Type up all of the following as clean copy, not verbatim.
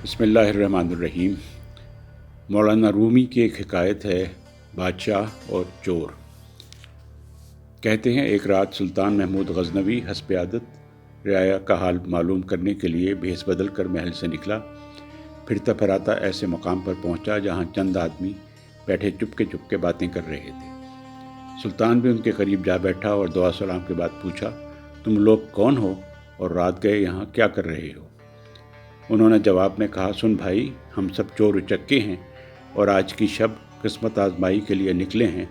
बिस्मिल्लाहिर्रहमानिर्रहीम। मौलाना रूमी की एक हिकायत है, बादशाह और चोर। कहते हैं, एक रात सुल्तान महमूद गजनवी हस्ब आदत रियाया का हाल मालूम करने के लिए भेस बदल कर महल से निकला। फिरता फिराता ऐसे मकाम पर पहुंचा जहां चंद आदमी बैठे चुपके बातें कर रहे थे। सुल्तान भी उनके करीब जा बैठा और दुआ सलाम के बाद पूछा, तुम लोग कौन हो और रात गए यहाँ क्या कर रहे हो? उन्होंने जवाब में कहा, सुन भाई, हम सब चोर उचक्के हैं और आज की शब किस्मत आजमाई के लिए निकले हैं।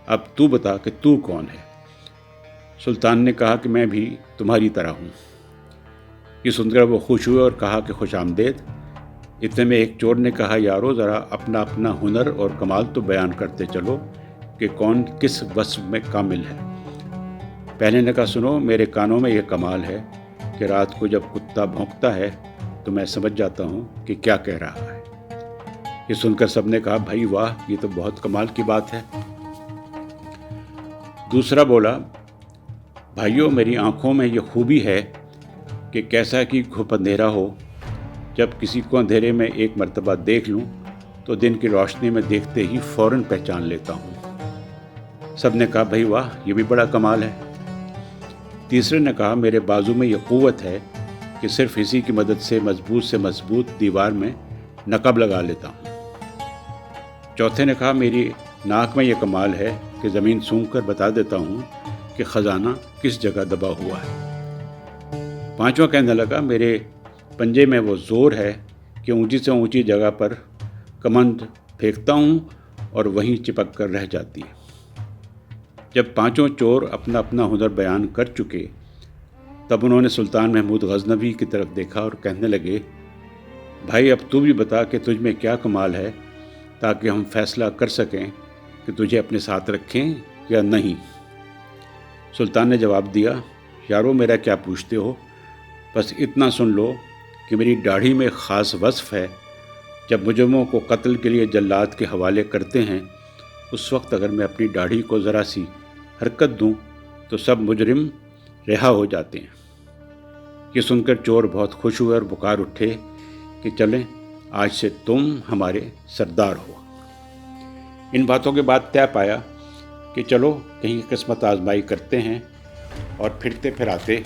अब तू बता कि तू कौन है? सुल्तान ने कहा कि मैं भी तुम्हारी तरह हूँ। ये सुनकर वो खुश हुए और कहा कि खुश आमदेद। इतने में एक चोर ने कहा, यारो ज़रा अपना अपना हुनर और कमाल तो बयान करते चलो कि कौन किस वस्फ में कामिल है। पहले ने कहा, सुनो, मेरे कानों में यह कमाल है कि रात को जब कुत्ता भौंकता है तो मैं समझ जाता हूँ कि क्या कह रहा है। ये सुनकर सबने कहा, भाई वाह, ये तो बहुत कमाल की बात है। दूसरा बोला, भाइयों, मेरी आंखों में ये खूबी है कि कैसा कि घुप अंधेरा हो, जब किसी को अंधेरे में एक मर्तबा देख लूँ तो दिन की रोशनी में देखते ही फ़ौरन पहचान लेता हूँ। सब ने कहा, भाई वाह, ये भी बड़ा कमाल है। तीसरे ने कहा, मेरे बाजू में ये क़ुव्वत है कि सिर्फ इसी की मदद से मजबूत दीवार में नक़ब लगा लेता हूँ। चौथे ने कहा, मेरी नाक में ये कमाल है कि ज़मीन सूंघ कर बता देता हूँ कि ख़जाना किस जगह दबा हुआ है। पांचवा कहने लगा, मेरे पंजे में वो ज़ोर है कि ऊंची से ऊंची जगह पर कमंद फेंकता हूँ और वहीं चिपक कर रह जाती है। जब पांचों चोर अपना अपना हुनर बयान कर चुके तब उन्होंने सुल्तान महमूद गजनवी की तरफ देखा और कहने लगे, भाई, अब तू भी बता कि तुझ में क्या कमाल है, ताकि हम फैसला कर सकें कि तुझे अपने साथ रखें या नहीं। सुल्तान ने जवाब दिया, यारो, मेरा क्या पूछते हो, बस इतना सुन लो कि मेरी दाढ़ी में ख़ास वस्फ़ है। जब मुजरिमों को कत्ल के लिए जल्लाद के हवाले करते हैं, उस वक्त अगर मैं अपनी दाढ़ी को ज़रा सी हरकत दूं तो सब मुजरिम रिहा हो जाते हैं। ये सुनकर चोर बहुत खुश हुए और पुकार उठे कि चलें, आज से तुम हमारे सरदार हो। इन बातों के बाद तय पाया कि चलो कहीं किस्मत आजमाई करते हैं, और फिरते फिराते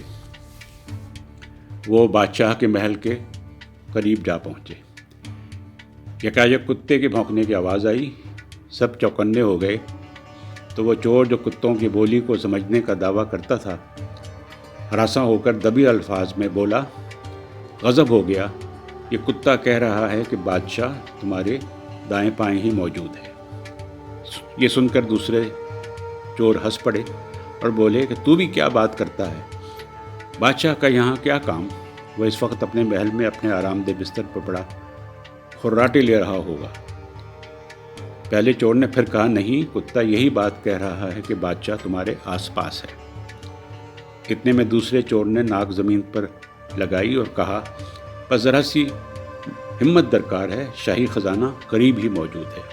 वो बादशाह के महल के करीब जा पहुँचे। यकायक कुत्ते के भौंकने की आवाज़ आई। सब चौकन्ने हो गए तो वो चोर जो कुत्तों की बोली को समझने का दावा करता था, हरासा होकर दबी अल्फाज में बोला, गज़ब हो गया, ये कुत्ता कह रहा है कि बादशाह तुम्हारे दाएं बाएं ही मौजूद है। ये सुनकर दूसरे चोर हंस पड़े और बोले कि तू भी क्या बात करता है, बादशाह का यहाँ क्या काम? वह इस वक्त अपने महल में अपने आरामदेह बिस्तर पर पड़ा खुर्राटे ले रहा होगा। पहले चोर ने फिर कहा, नहीं, कुत्ता यही बात कह रहा है कि बादशाह तुम्हारे आसपास है। इतने में दूसरे चोर ने नाक ज़मीन पर लगाई और कहा, बस ज़रा सी हिम्मत दरकार है, शाही ख़जाना करीब ही मौजूद है।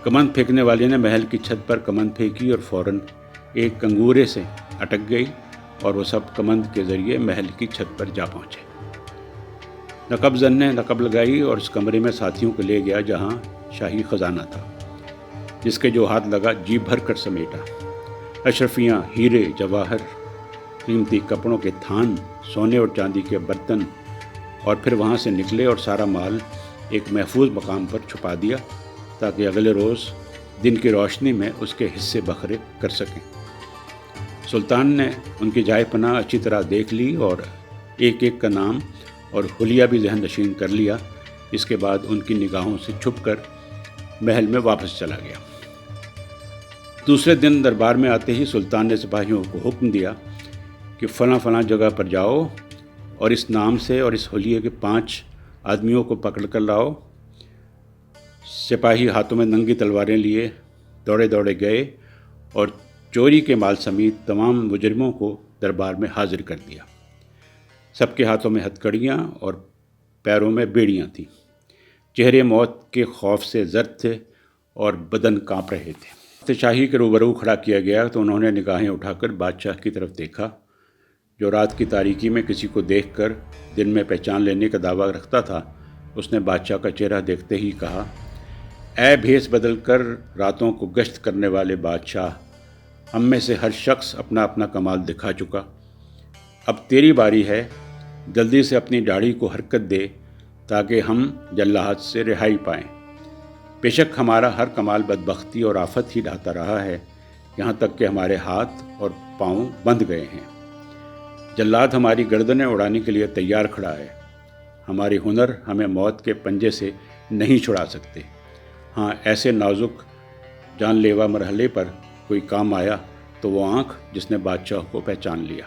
कमंद फेंकने वाले ने महल की छत पर कमंद फेंकी और फ़ौरन एक कंगूरे से अटक गई और वो सब कमंद के ज़रिए महल की छत पर जा पहुँचे। नकबज़न ने नकब लगाई और इस कमरे में साथियों को ले गया जहाँ शाही ख़जाना था, जिसके जो हाथ लगा जी भर कर समेटा। अशरफियाँ, हीरे जवाहर, कीमती कपड़ों के थान, सोने और चांदी के बर्तन, और फिर वहाँ से निकले और सारा माल एक महफूज मकाम पर छुपा दिया ताकि अगले रोज़ दिन की रोशनी में उसके हिस्से बखरे कर सकें। सुल्तान ने उनकी जाए पनाह अच्छी तरह देख ली और एक एक का नाम और हुलिया भी जहन नशीन कर लिया। इसके बाद उनकी निगाहों से छुपकर महल में वापस चला गया। दूसरे दिन दरबार में आते ही सुल्तान ने सिपाहियों को हुक्म दिया कि फ़लाँ जगह पर जाओ और इस नाम से और इस हुलिये के 5 आदमियों को पकड़ कर लाओ। सिपाही हाथों में नंगी तलवारें लिए दौड़े दौड़े गए और चोरी के माल समेत तमाम मुजरिमों को दरबार में हाजिर कर दिया। सबके हाथों में हथकड़ियाँ और पैरों में बेड़ियाँ थीं। चेहरे मौत के खौफ से जर्द थे और बदन काँप रहे थे। शाही के रूबरू खड़ा किया गया तो उन्होंने निगाहें उठाकर बादशाह की तरफ देखा جو رات کی تاریکی میں کسی کو دیکھ کر دن میں پہچان لینے کا دعویٰ رکھتا تھا، اس نے بادشاہ کا چہرہ دیکھتے ہی کہا، اے بھیس بدل کر راتوں کو گشت کرنے والے بادشاہ، ہم میں سے ہر شخص اپنا اپنا کمال دکھا چکا، اب تیری باری ہے، جلدی سے اپنی داڑھی کو حرکت دے تاکہ ہم جلاحت سے رہائی پائیں۔ بے شک ہمارا ہر کمال بدبختی اور آفت ہی ڈھاتا رہا ہے، یہاں تک کہ ہمارے ہاتھ اور پاؤں بندھ گئے ہیں۔ جلاد ہماری گردنیں اڑانے کے لیے تیار کھڑا ہے، ہماری ہنر ہمیں موت کے پنجے سے نہیں چھڑا سکتے۔ ہاں، ایسے نازک جان لیوا مرحلے پر کوئی کام آیا تو وہ آنکھ جس نے بادشاہ کو پہچان لیا۔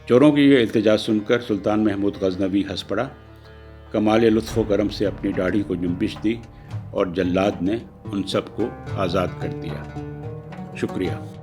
چوروں کی یہ التجا سن کر سلطان محمود غزنوی ہنس پڑا، کمال لطف و کرم سے اپنی داڑھی کو جنبش دی اور جلاد نے ان سب کو آزاد کر دیا۔ شکریہ۔